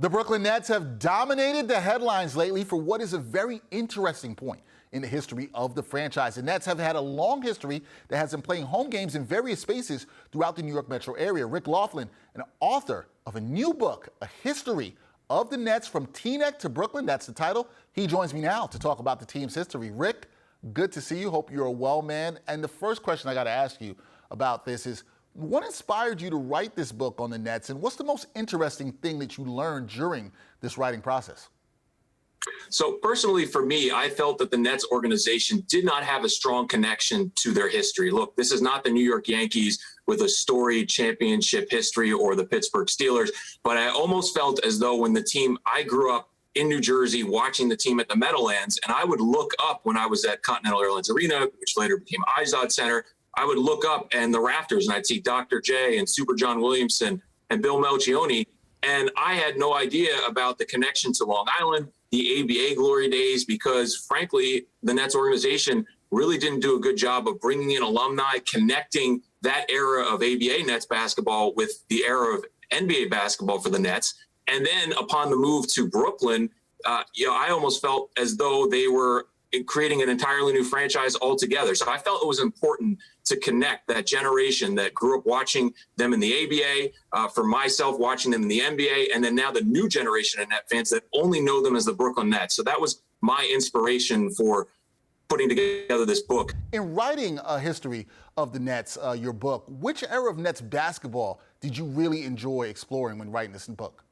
The Brooklyn Nets have dominated the headlines lately for what is a very interesting point in the history of the franchise. The Nets have had a long history that has them playing home games in various spaces throughout the New York metro area. Rick Laughland, an author of a new book, A History of the Nets from Teaneck to Brooklyn, that's the title. He joins me now to talk about the team's history. Rick, good to see you. Hope you're well, man. And the first question I got to ask you about this is, what inspired you to write this book on the Nets, and what's the most interesting thing that you learned during this writing process? So personally, for me, I felt that the Nets organization did not have a strong connection to their history. Look, this is not the New York Yankees with a storied championship history or the Pittsburgh Steelers, but I almost felt as though when the team, I grew up in New Jersey watching the team at the Meadowlands, and I would look up when I was at Continental Airlines Arena, which later became Izod Center. I would look up and the rafters and I'd see Dr. J and Super John Williamson and Bill Melchione. And I had no idea about the connection to Long Island, the ABA glory days, because frankly, the Nets organization really didn't do a good job of bringing in alumni, connecting that era of ABA Nets basketball with the era of NBA basketball for the Nets. And then upon the move to Brooklyn, I almost felt as though they were creating an entirely new franchise altogether. So I felt it was important to connect that generation that grew up watching them in the ABA, for myself watching them in the NBA, and then now the new generation of Net fans that only know them as the Brooklyn Nets. So that was my inspiration for putting together this book. In writing A History of the Nets, your book, which era of Nets basketball did you really enjoy exploring when writing this book?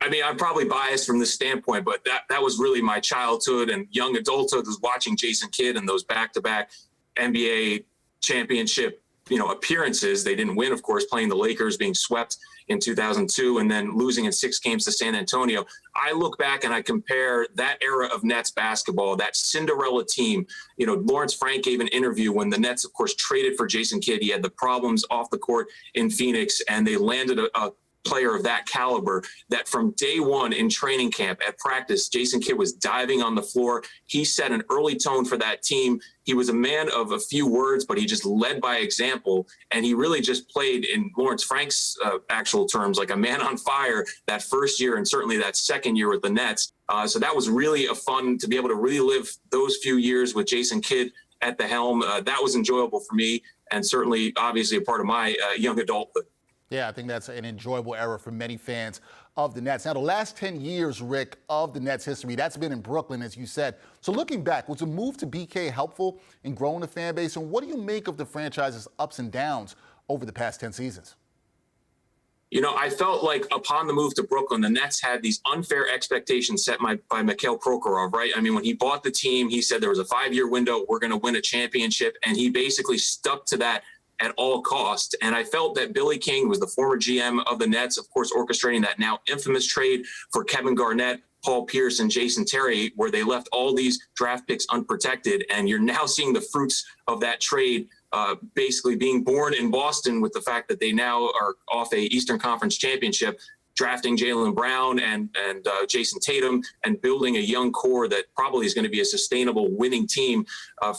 I mean, I'm probably biased from this standpoint, but that was really my childhood and young adulthood, was watching Jason Kidd and those back-to-back NBA championship, appearances. They didn't win, of course, playing the Lakers, being swept in 2002, and then losing in 6 games to San Antonio. I look back and I compare that era of Nets basketball, that Cinderella team. Lawrence Frank gave an interview when the Nets, of course, traded for Jason Kidd. He had the problems off the court in Phoenix, and they landed a player of that caliber that from day one in training camp at practice, Jason Kidd was diving on the floor. He set an early tone for that team. He was a man of a few words, but he just led by example. And he really just played, in Lawrence Frank's actual terms, like a man on fire that first year and certainly that second year with the Nets. So that was really a fun to be able to relive those few years with Jason Kidd at the helm. That was enjoyable for me, and certainly obviously a part of my young adulthood. Yeah, I think that's an enjoyable era for many fans of the Nets. Now, the last 10 years, Rick, of the Nets history, that's been in Brooklyn, as you said. So looking back, was the move to BK helpful in growing the fan base? And what do you make of the franchise's ups and downs over the past 10 seasons? I felt like upon the move to Brooklyn, the Nets had these unfair expectations set by Mikhail Prokhorov, right? I mean, when he bought the team, he said there was a 5-year window, we're going to win a championship, and he basically stuck to that at all costs. And I felt that Billy King was the former GM of the Nets, of course, orchestrating that now infamous trade for Kevin Garnett, Paul Pierce, and Jason Terry, where they left all these draft picks unprotected. And you're now seeing the fruits of that trade basically being born in Boston, with the fact that they now are off a Eastern Conference championship, drafting Jaylen Brown and Jason Tatum, and building a young core that probably is going to be a sustainable winning team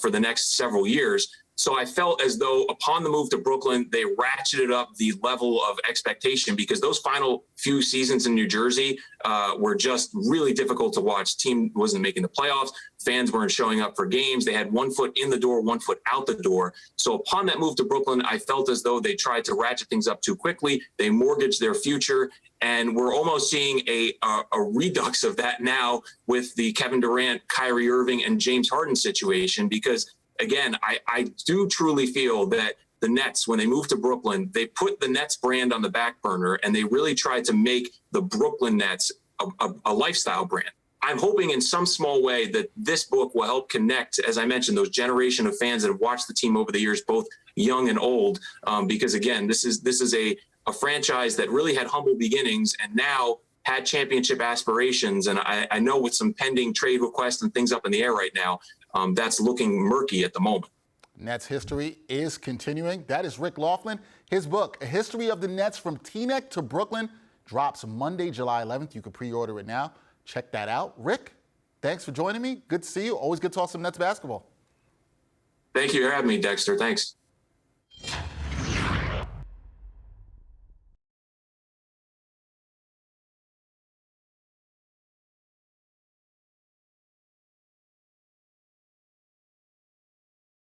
for the next several years. So I felt as though upon the move to Brooklyn, they ratcheted up the level of expectation, because those final few seasons in New Jersey were just really difficult to watch. Team wasn't making the playoffs. Fans weren't showing up for games. They had 1 foot in the door, 1 foot out the door. So upon that move to Brooklyn, I felt as though they tried to ratchet things up too quickly. They mortgaged their future. And we're almost seeing a redux of that now with the Kevin Durant, Kyrie Irving, and James Harden situation, because again, I do truly feel that the Nets, when they moved to Brooklyn, they put the Nets brand on the back burner, and they really tried to make the Brooklyn Nets a lifestyle brand. I'm hoping in some small way that this book will help connect, as I mentioned, those generation of fans that have watched the team over the years, both young and old, because again, this is a franchise that really had humble beginnings and now had championship aspirations. And I know with some pending trade requests and things up in the air right now, that's looking murky at the moment. Nets history is continuing. That is Rick Laughland. His book, A History of the Nets from Teaneck to Brooklyn, drops Monday, July 11th. You can pre-order it now. Check that out. Rick, thanks for joining me. Good to see you. Always good to talk some Nets basketball. Thank you for having me, Dexter. Thanks.